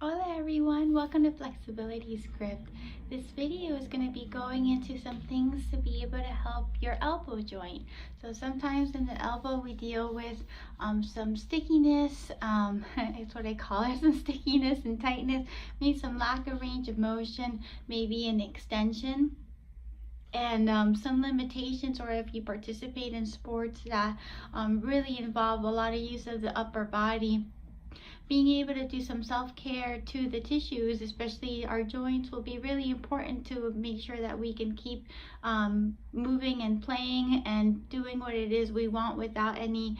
Hola everyone, welcome to Flexibility Script. This video is going to be going into some things to be able to help your elbow joint. So sometimes in the elbow we deal with some stickiness, it's what I call it, some stickiness and tightness, maybe some lack of range of motion, maybe an extension. And some limitations, or if you participate in sports that really involve a lot of use of the upper body, being able to do some self-care to the tissues, especially our joints, will be really important to make sure that we can keep moving and playing and doing what it is we want without any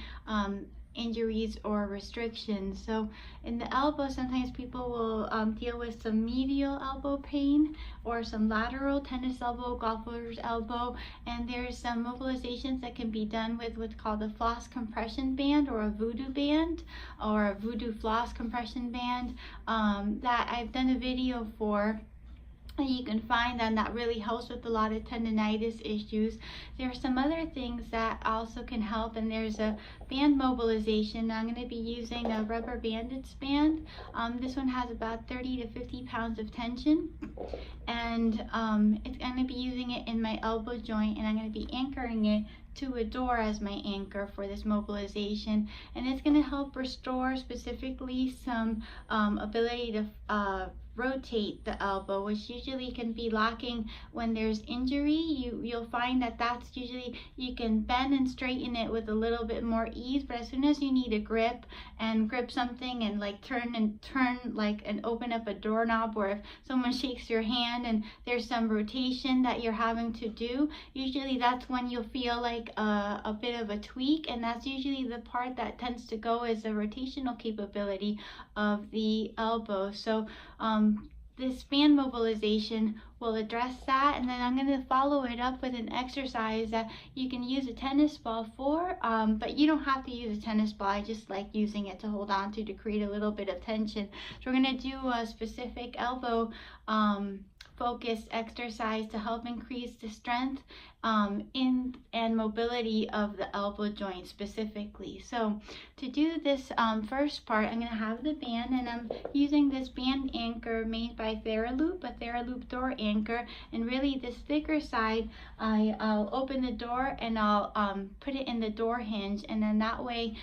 injuries or restrictions. So in the elbow, sometimes people will deal with some medial elbow pain or some lateral tennis elbow, golfer's elbow, and there's some mobilizations that can be done with what's called a floss compression band or a voodoo band or a voodoo floss compression band that I've done a video for. And you can find that really helps with a lot of tendonitis issues. There are some other things that also can help, and there's a band mobilization. I'm going to be using a rubber bandage band. This one has about 30 to 50 pounds of tension, and it's going to be using it in my elbow joint, and I'm going to be anchoring it to a door as my anchor for this mobilization, and it's going to help restore specifically some ability to rotate the elbow, which usually can be lacking when there's injury. You'll find that that's usually, you can bend and straighten it with a little bit more ease, but as soon as you need to grip something and like turn like and open up a doorknob, or if someone shakes your hand and there's some rotation that you're having to do, usually that's when you'll feel like a bit of a tweak, and that's usually the part that tends to go as the rotational capability of the elbow. So this band mobilization will address that, and then I'm going to follow it up with an exercise that you can use a tennis ball for, but you don't have to use a tennis ball. I just like using it to hold on to create a little bit of tension. So we're going to do a specific elbow focused exercise to help increase the strength and mobility of the elbow joint specifically. So to do this first part, I'm going to have the band, and I'm using this band anchor made by Theralup, a Theralup door anchor, and really this thicker side I'll open the door and I'll put it in the door hinge, and then that way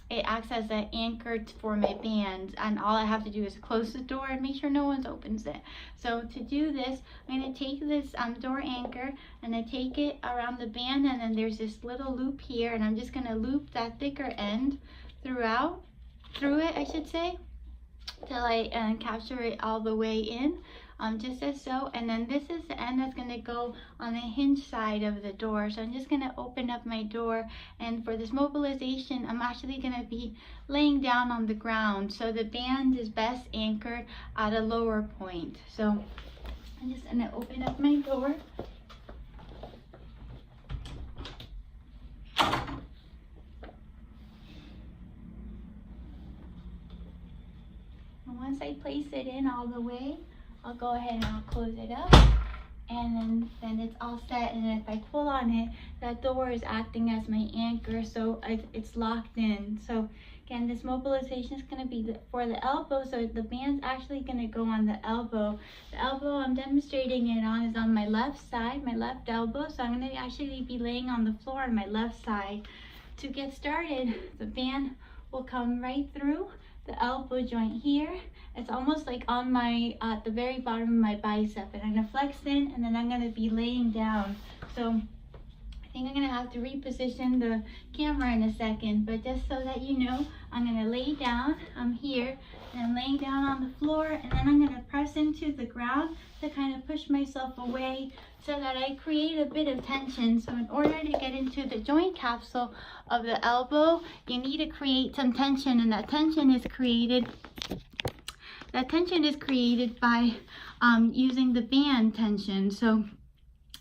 it acts as an anchor for my band, and all I have to do is close the door and make sure no one opens it. So to do this, I'm going to take this door anchor and I take it around the band, and then there's this little loop here, and I'm just going to loop that thicker end through it, I should say, till I capture it all the way in. Just as so, and then this is the end that's going to go on the hinge side of the door. So I'm just going to open up my door, and for this mobilization I'm actually going to be laying down on the ground, so the band is best anchored at a lower point. So I'm just going to open up my door. And once I place it in all the way, I'll go ahead and I'll close it up, and then it's all set. And if I pull on it, that door is acting as my anchor, so it's locked in. So again, this mobilization is going to be for the elbow, so the band's actually going to go on the elbow. The elbow I'm demonstrating it on is on my left side, my left elbow, so I'm going to actually be laying on the floor on my left side. To get started, the band will come right through the elbow joint here. It's almost like on my at the very bottom of my bicep, and I'm going to flex in, and then I'm going to be laying down. So I think I'm going to have to reposition the camera in a second, but just so that you know, I'm going to lay down. I'm here and I'm laying down on the floor, and then I'm going to press into the ground to kind of push myself away so that I create a bit of tension. So in order to get into the joint capsule of the elbow, you need to create some tension, and that tension is created by using the band tension. So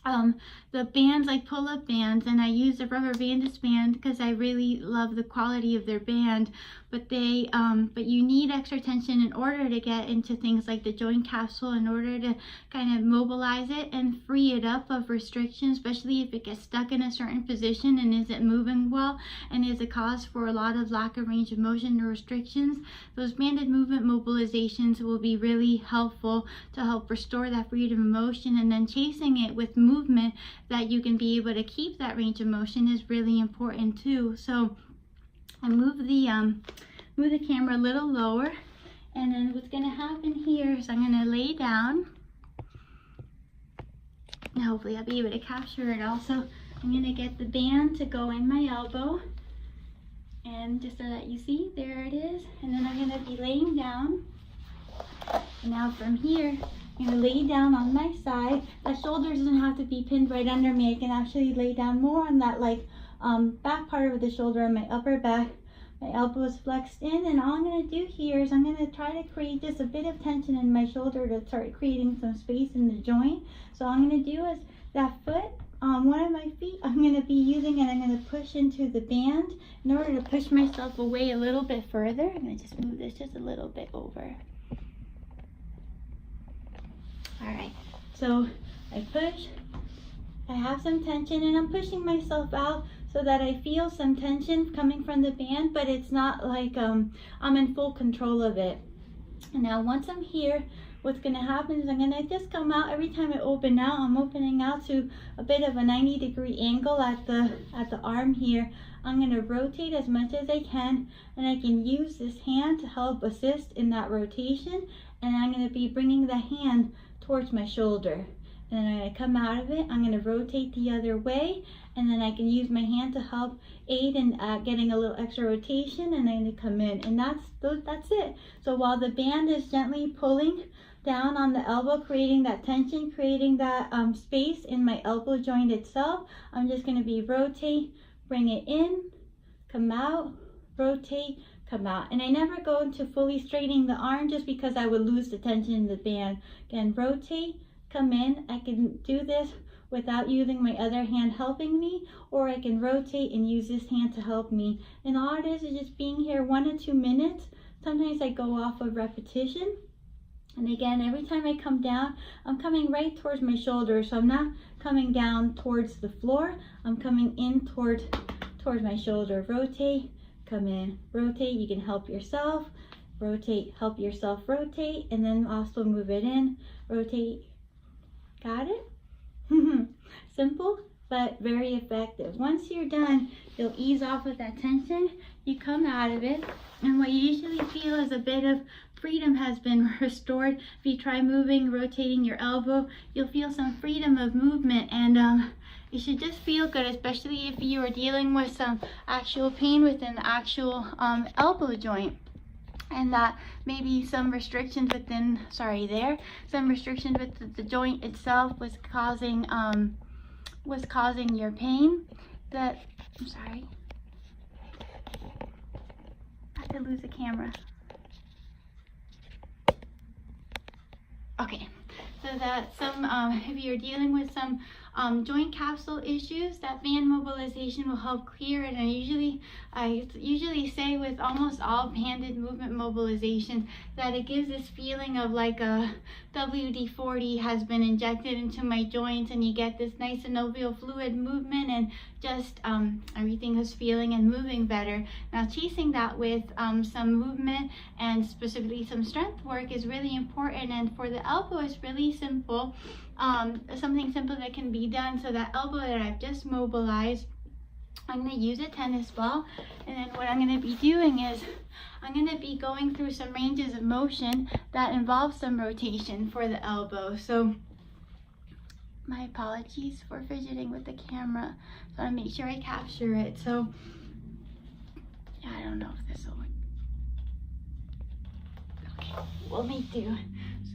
the bands, like pull-up bands, and I use a rubber bandage band because I really love the quality of their band, but you need extra tension in order to get into things like the joint capsule, in order to kind of mobilize it and free it up of restriction, especially if it gets stuck in a certain position and isn't moving well and is a cause for a lot of lack of range of motion or restrictions. Those banded movement mobilizations will be really helpful to help restore that freedom of motion, and then chasing it with movement that you can be able to keep that range of motion is really important too. So I move the camera a little lower, and then what's going to happen here is I'm going to lay down, and hopefully I'll be able to capture it also. I'm going to get the band to go in my elbow, and just so that you see, there it is. And then I'm going to be laying down, and now from here I'm going to lay down on my side. That shoulder doesn't have to be pinned right under me. I can actually lay down more on that back part of the shoulder, on my upper back. My elbow is flexed in, and all I'm going to do here is I'm going to try to create just a bit of tension in my shoulder to start creating some space in the joint. So all I'm going to do is that foot, one of my feet, I'm going to be using, and I'm going to push into the band in order to push myself away a little bit further. I'm going to just move this just a little bit over. Alright, so I push, I have some tension, and I'm pushing myself out so that I feel some tension coming from the band, but it's not like I'm in full control of it. And now once I'm here, what's going to happen is I'm going to just come out. Every time I open out, I'm opening out to a bit of a 90-degree angle at the arm here. I'm going to rotate as much as I can, and I can use this hand to help assist in that rotation, and I'm going to be bringing the hand towards my shoulder. And then I'm going to come out of it, I'm going to rotate the other way, and then I can use my hand to help aid in getting a little extra rotation, and I'm going to come in. And that's it. So while the band is gently pulling down on the elbow, creating that tension, creating that space in my elbow joint itself, I'm just going to be rotate, bring it in, come out, rotate, come out. And I never go into fully straightening the arm just because I would lose the tension in the band. Again, rotate, come in. I can do this without using my other hand helping me, or I can rotate and use this hand to help me. And all it is just being here 1 or 2 minutes. Sometimes I go off of repetition. And again, every time I come down, I'm coming right towards my shoulder. So I'm not coming down towards the floor. I'm coming in towards my shoulder. Rotate, come in, rotate. You can help yourself. Rotate, help yourself rotate, and then also move it in, rotate. Got it? Simple, but very effective. Once you're done, you'll ease off with that tension. You come out of it, and what you usually feel is a bit of freedom has been restored. If you try moving, rotating your elbow, you'll feel some freedom of movement, and you should just feel good, especially if you are dealing with some actual pain within the actual elbow joint. And that maybe some restrictions within, some restrictions with the joint itself was causing your pain. I'm sorry. I had to lose the camera. Okay, so that if you're dealing with some joint capsule issues, that band mobilization will help clear it. And I usually say with almost all banded movement mobilization that it gives this feeling of like a WD-40 has been injected into my joints, and you get this nice synovial fluid movement, and just everything is feeling and moving better. Now chasing that with some movement and specifically some strength work is really important, and for the elbow it's really simple. Something simple that can be done. So that elbow that I've just mobilized, I'm going to use a tennis ball, and then what I'm going to be doing is I'm going to be going through some ranges of motion that involve some rotation for the elbow. So my apologies for fidgeting with the camera, so I make sure I capture it. So I don't know if this will work. Okay, we'll make do.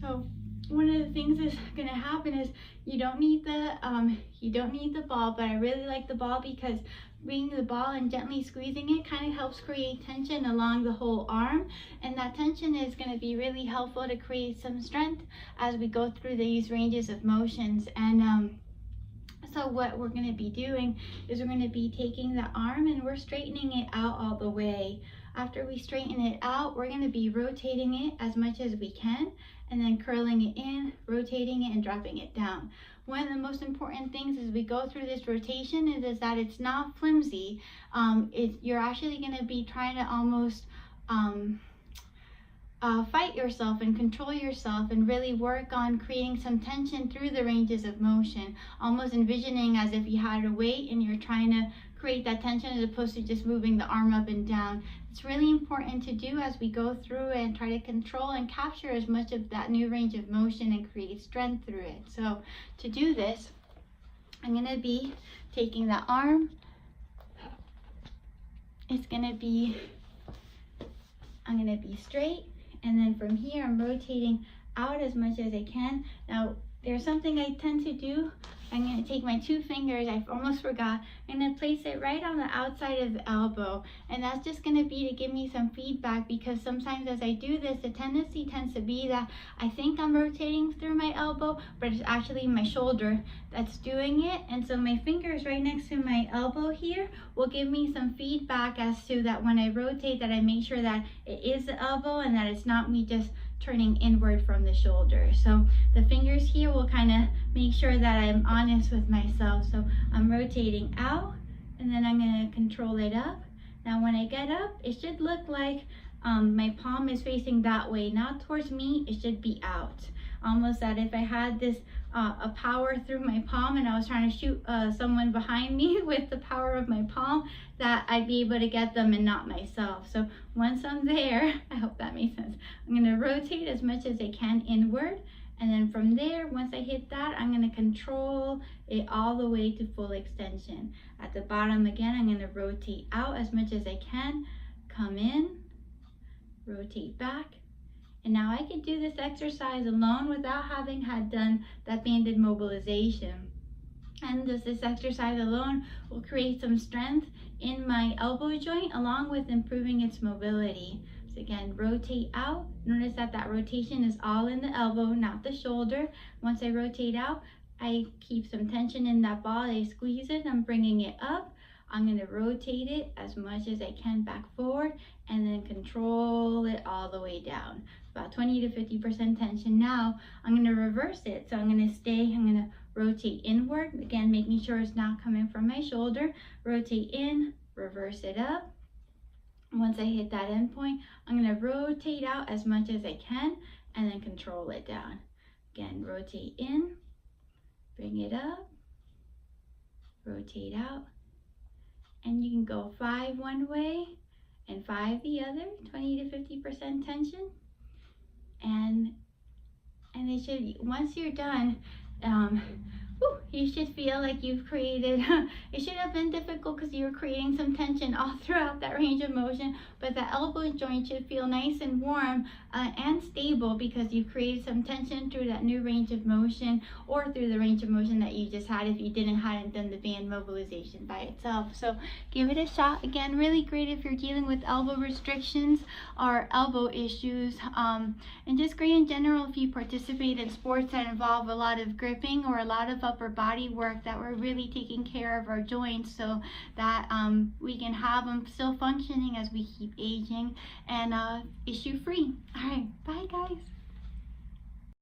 So one of the things that's going to happen is you don't need the ball, but I really like the ball because bringing the ball and gently squeezing it kind of helps create tension along the whole arm, and that tension is going to be really helpful to create some strength as we go through these ranges of motions. And so what we're going to be doing is we're going to be taking the arm and we're straightening it out all the way. After we straighten it out, we're going to be rotating it as much as we can, and then curling it in, rotating it, and dropping it down. One of the most important things as we go through this rotation is that it's not flimsy. You're actually going to be trying to almost fight yourself and control yourself and really work on creating some tension through the ranges of motion, almost envisioning as if you had a weight and you're trying to create that tension as opposed to just moving the arm up and down. It's really important to do as we go through and try to control and capture as much of that new range of motion and create strength through it. So to do this, I'm going to be taking the arm. I'm going to be straight, and then from here I'm rotating out as much as I can. Now there's something I tend to do. I'm going to take my 2 fingers, I almost forgot, I'm going to place it right on the outside of the elbow, and that's just going to be to give me some feedback, because sometimes as I do this, the tendency tends to be that I think I'm rotating through my elbow, but it's actually my shoulder that's doing it. And so my fingers right next to my elbow here will give me some feedback as to that when I rotate, that I make sure that it is the elbow and that it's not me just turning inward from the shoulder. So the fingers here will kind of make sure that I'm honest with myself. So I'm rotating out, and then I'm going to control it up. Now when I get up, it should look like my palm is facing that way, not towards me. It should be out. Almost that if I had this a power through my palm and I was trying to shoot someone behind me with the power of my palm, that I'd be able to get them and not myself. So once I'm there, I hope that makes sense, I'm going to rotate as much as I can inward, and then from there, once I hit that, I'm going to control it all the way to full extension. At the bottom again, I'm going to rotate out as much as I can, come in, rotate back. And now I can do this exercise alone without having had done that banded mobilization. And just this exercise alone will create some strength in my elbow joint, along with improving its mobility. So again, rotate out. Notice that that rotation is all in the elbow, not the shoulder. Once I rotate out, I keep some tension in that ball. I squeeze it, I'm bringing it up. I'm going to rotate it as much as I can back forward, and then control it all the way down. About 20 to 50% tension. Now I'm going to reverse it. So I'm going to rotate inward, again making sure it's not coming from my shoulder. Rotate in, reverse it up. Once I hit that end point, I'm going to rotate out as much as I can, and then control it down. Again, rotate in, bring it up, rotate out. And you can go 5 one way and 5 the other, 20 to 50% tension. And it should, once you're done, you should feel like you've created, it should have been difficult because you were creating some tension all throughout that range of motion, but the elbow joint should feel nice and warm and stable because you created some tension through that new range of motion, or through the range of motion that you just had if you hadn't done the band mobilization by itself. So give it a shot. Again, really great if you're dealing with elbow restrictions or elbow issues, and just great in general if you participate in sports that involve a lot of gripping or a lot of upper body work, that we're really taking care of our joints so that we can have them still functioning as we keep aging and issue free. All right, bye guys.